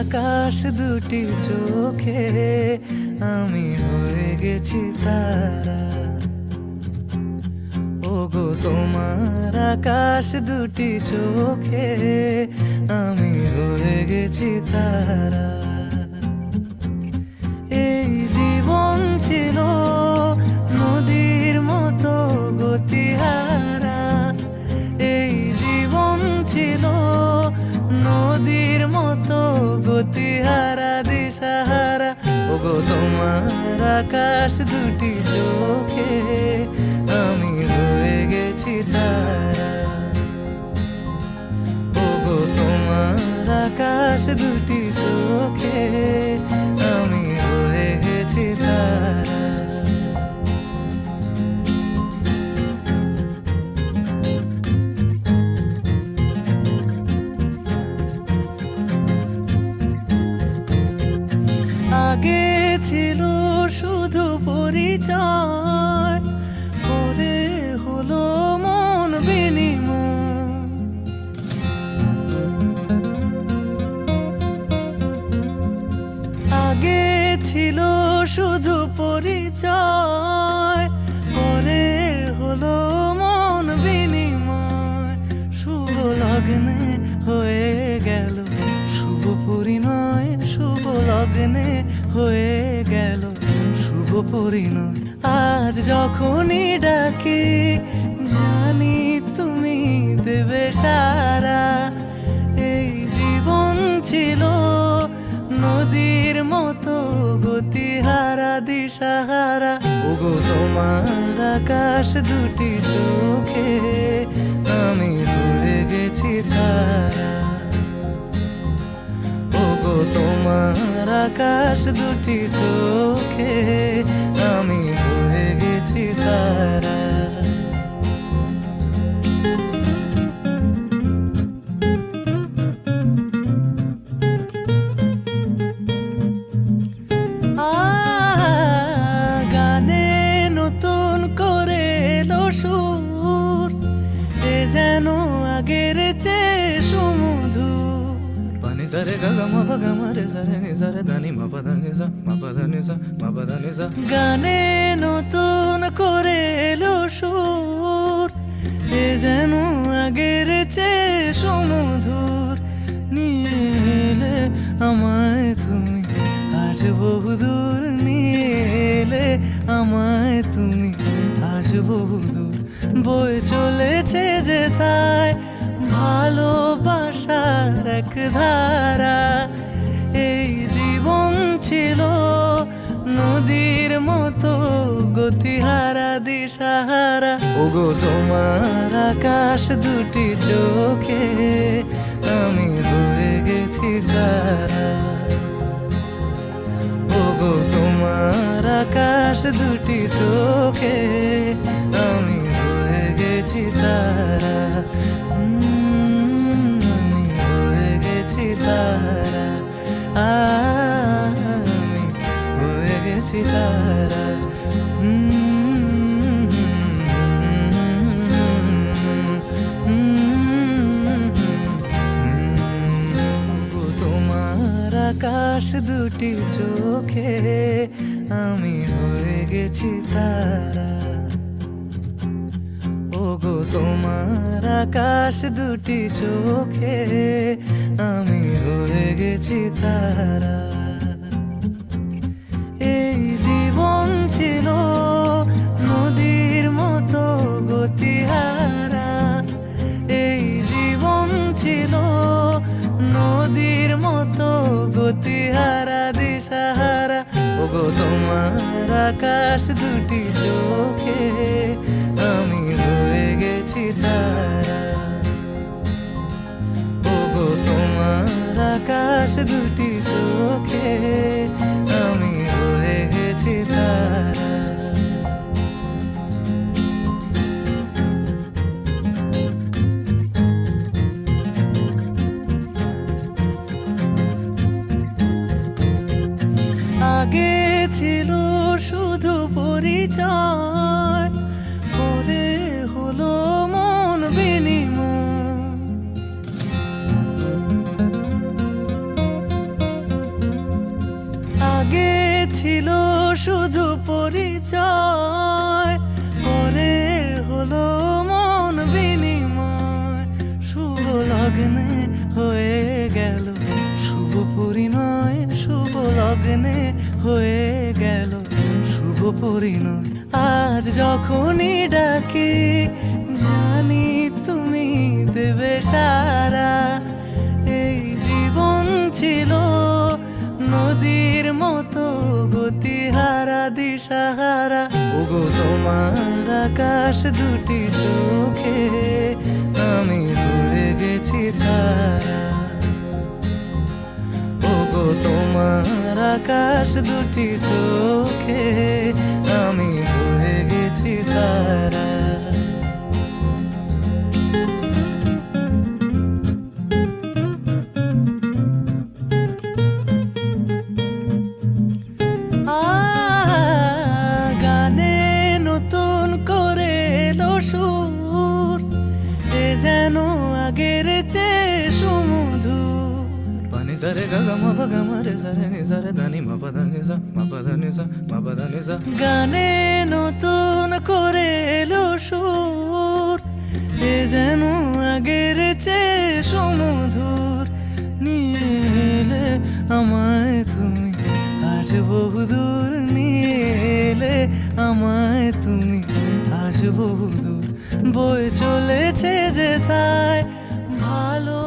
আকাশ দুটি চোখে আমি হয়ে গেছি তারা। ওগো তোমার আকাশ দুটি চোখে আমি হয়ে গেছি তারা। এই জীবন ছিল নদীর মতো গতিহারা, এই জীবন ছিল নদীর মতো গতিহারা দিশাহারা। ওগো তোমার আকাশ দুটি চোখে আমি হয়ে গেছি তারা। ওগো তোমার আকাশ দুটি চোখে আমি হয়ে গেছি তারা। আগে ছিল শুধু পরিচয়, পরে হলো মন বিনিময়। আগে ছিল শুধু পরিচয়, পরে হলো মন বিনিময়। শুভ লগ্নে হয়ে গেল শুভ পরিণয়, শুভ লগ্নে হয়ে গেল শুভ পরিণয়। আজ যখনই ডাকি জানি তুমি দেবে সারা। এই জীবন ছিল নদীর মতো গতিহারা দিশাহারা। ওগো তোমার আকাশ দুটি চোখে আমি হয়ে গেছি তারা। ওগো তোমার আকাশ দুটি চোখে আমি হয়ে গেছি তারা। গানে নতুন করে এলো সুর, এ যেন আগের চেয়ে সুমধুর। পানি সারে গা মা পা গা মা রে সা রে নি সা রে ধা নি মা পা ধা নি সা মা পা ধা নি সা মা পা ধা নি সা। গানে নতুন করে এলো সুর, এ যেন আগের চেয়ে সুমধুর। নিয়ে এলে আমায় তুমি আজ বহুদূর, নিয়ে এলে আমায় তুমি আজ বহুদূর। বয়ে চলেছে যেথায় ভালোবাসার এক ধারা। এই জীবন ছিল নদীর মতো গতিহারা দিশাহারা। ওগো তোমার আকাশ দুটি চোখে আমি হয়ে গেছি তারা। ওগো তোমার আকাশ দুটি চোখে আমি হয়ে গেছি তারা। আমি হয়ে গেছি তারা, আমি হয়ে গেছি তারা। তোমার আকাশ দুটি চোখে আমি হয়ে গেছি তারা। ওগো তোমার আকাশ দুটি চোখে আমি হয়ে গেছি তারা। এই জীবন ছিল নদীর মতো গতিহারা, এই জীবন ছিল নদীর মতো গতিহারা দিশাহারা। ওগো তোমার আকাশ দুটি চোখে আমি হয়ে গেছি তারা। ওগো তোমার আকাশ দুটি চোখে আমি হয়ে গেছি তারা। আগে ছিল শুধু পরিচয়, পরে হলো মন বিনিময়। ছিল শুধু পরিচয়, পরে হলো মন বিনিময়। শুভ লগ্নে হয়ে গেল শুভ পরিণয়, শুভ লগ্নে হয়ে গেল শুভ পরিণয়। আজ যখনই ডাকি জানি তুমি দেবে সারা। এই জীবন ছিল নদীর মতো গতিহারা দিশাহারা। ওগো তোমার আকাশ দুটি চোখে আমি হয়ে গেছি তারা। ওগো তোমার আকাশ দুটি চোখে আমি হয়ে গেছি তারা। গানে নতুন করে এলো সুর, এ যেন আগের চেয়ে সুমধুর। পানি সারে গা মা পা গা মা রে সা রে নি সা রে ধা নি মা পা ধা নি সা মা পা ধা নি সা মা পা ধা নি সা। গানে নতুন করে এলো সুর, এ যেন আগের চেয়ে সুমধুর। নিয়ে এলে আমায় তুমি আজ বহুদূর, নিয়ে এলে আমায় তুমি আজ বহুদূর। বয়ে চলেছে যে তাই ভালো